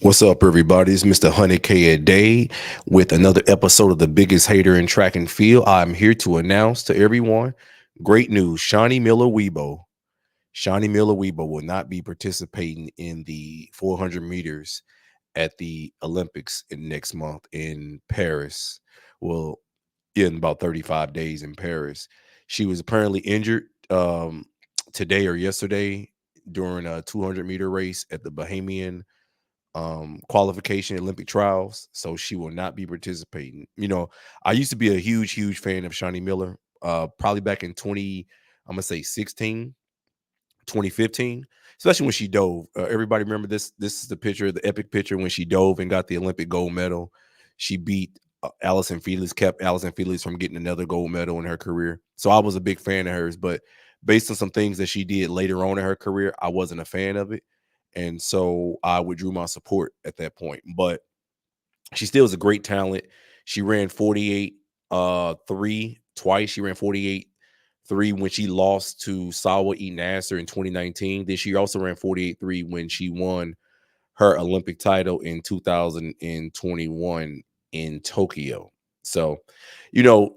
What's up, everybody? It's Mr. 100K a day with another episode of the biggest hater in track and field. I'm here to announce to everyone great news. Shaunae Miller-Uibo will not be participating in the 400 meters at the Olympics in next month in Paris. Well, in about 35 days in Paris. She was apparently injured today or yesterday during a 200-meter race at the Bahamian qualification Olympic trials, so she will not be participating. I used to be a huge fan of Shaunae Miller. Probably back in 20, I'm gonna say 16, 2015, especially when she dove. Everybody remember this. This is the picture, the epic picture when she dove and got the Olympic gold medal. She beat Allison Felix, kept Allison Felix from getting another gold medal in her career. So I was a big fan of hers, but based on some things that she did later on in her career, I wasn't a fan of it. And so I withdrew my support at that point. But she still is a great talent. She ran 48 3 twice. She ran 48 3 when she lost to Sawa E. Nasser in 2019. Then she also ran 48 3 when she won her Olympic title in 2021 in Tokyo. So,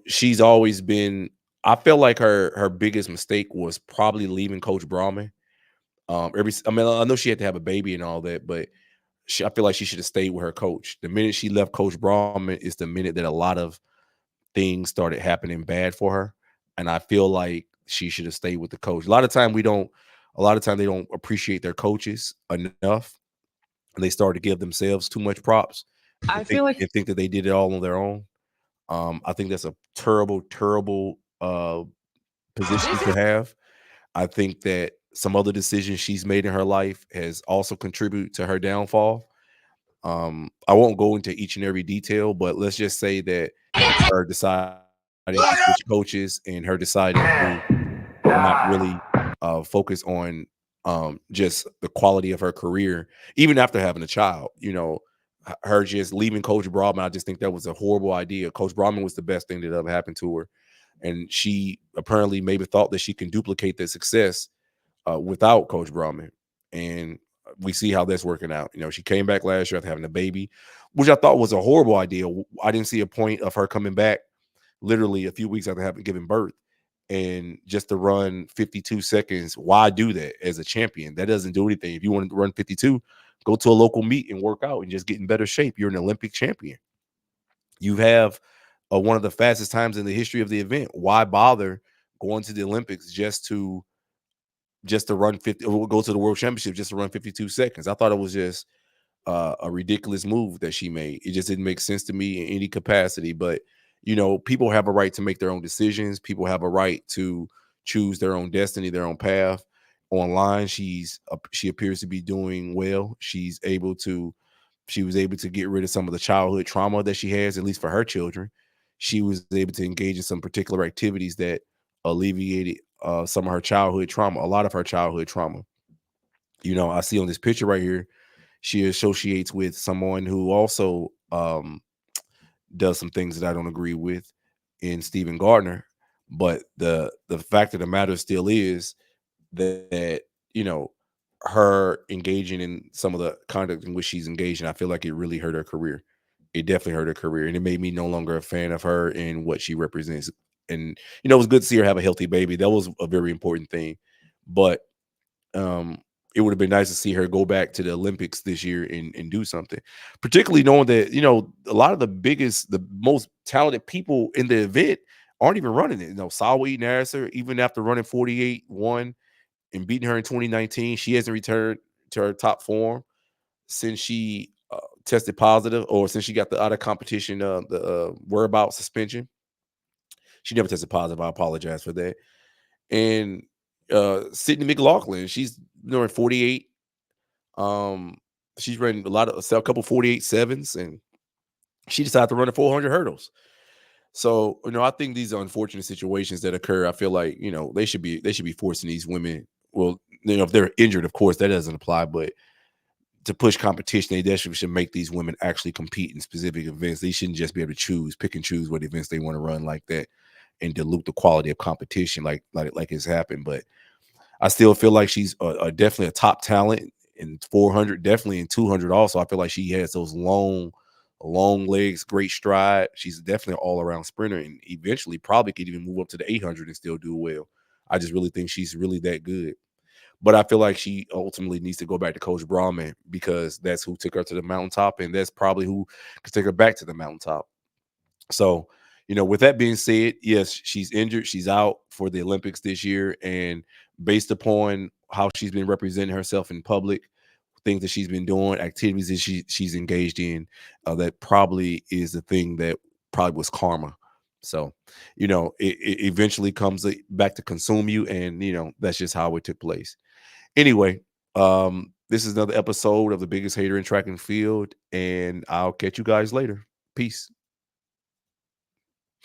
she's always been. I felt like her biggest mistake was probably leaving Coach Brahman. I mean, I know she had to have a baby and all that, but I feel like she should have stayed with her coach. The minute she left Coach Brahman is the minute that a lot of things started happening bad for her, and I feel like she should have stayed with the coach. A lot of time they don't appreciate their coaches enough, and they start to give themselves too much props I feel like and think that they did it all on their own. I think that's a terrible position this to is have. I think that some other decisions she's made in her life has also contributed to her downfall. I won't go into each and every detail, but let's just say that her deciding to switch coaches and her deciding to not really focus on just the quality of her career, even after having a child. Her just leaving Coach Brahman, I just think that was a horrible idea. Coach Brahman was the best thing that ever happened to her, and she apparently maybe thought that she can duplicate the success without Coach Brahman. And we see how that's working out. She came back last year after having a baby, which I thought was a horrible idea. I didn't see a point of her coming back literally a few weeks after having given birth and just to run 52 seconds. Why do that as a champion? That doesn't do anything. If you want to run 52, go to a local meet and work out and just get in better shape. You're an Olympic champion. You have one of the fastest times in the history of the event. Why bother going to the Olympics just to run 50 or go to the world championship just to run 52 seconds? I thought it was just a ridiculous move that she made. It just didn't make sense to me in any capacity. But people have a right to make their own decisions. People have a right to choose their own destiny, their own path. Online, she appears to be doing well. She was able to get rid of some of the childhood trauma that she has, at least for her children. She was able to engage in some particular activities that alleviated some of her childhood trauma, a lot of her childhood trauma. I see on this picture right here, she associates with someone who also does some things that I don't agree with in Stephen Gardner. But the fact of the matter still is that her engaging in some of the conduct in which she's engaged in, I feel like it really hurt her career. It definitely hurt her career, and it made me no longer a fan of her and what she represents. And it was good to see her have a healthy baby. That was a very important thing. But um, it would have been nice to see her go back to the Olympics this year and do something, particularly knowing that a lot of the most talented people in the event aren't even running it. Sawi Nasser, even after running 48-1 and beating her in 2019, she hasn't returned to her top form since she tested positive, or since she got the out of competition, the whereabouts suspension. She never tested positive. I apologize for that. And Sydney McLaughlin, she's doing 48. Um, she's running a couple 48 sevens, and she decided to run the 400 hurdles. So, I think these are unfortunate situations that occur. I feel like, they should be forcing these women. Well, if they're injured, of course, that doesn't apply, but to push competition, they definitely should make these women actually compete in specific events. They shouldn't just be able to pick and choose what events they want to run like that and dilute the quality of competition like it's happened. But I still feel like she's definitely a top talent. in 400, definitely in 200 also. I feel like she has those long legs, great stride. She's definitely an all-around sprinter, and eventually probably could even move up to the 800 and still do well. I just really think she's really that good. But I feel like she ultimately needs to go back to Coach Brahman because that's who took her to the mountaintop, and that's probably who could take her back to the mountaintop. So, with that being said, yes, she's injured. She's out for the Olympics this year. And based upon how she's been representing herself in public, things that she's been doing, activities that she's engaged in, that probably is the thing that probably was karma. So, it eventually comes back to consume you. And, that's just how it took place. Anyway, this is another episode of The Biggest Hater in Track and Field. And I'll catch you guys later. Peace.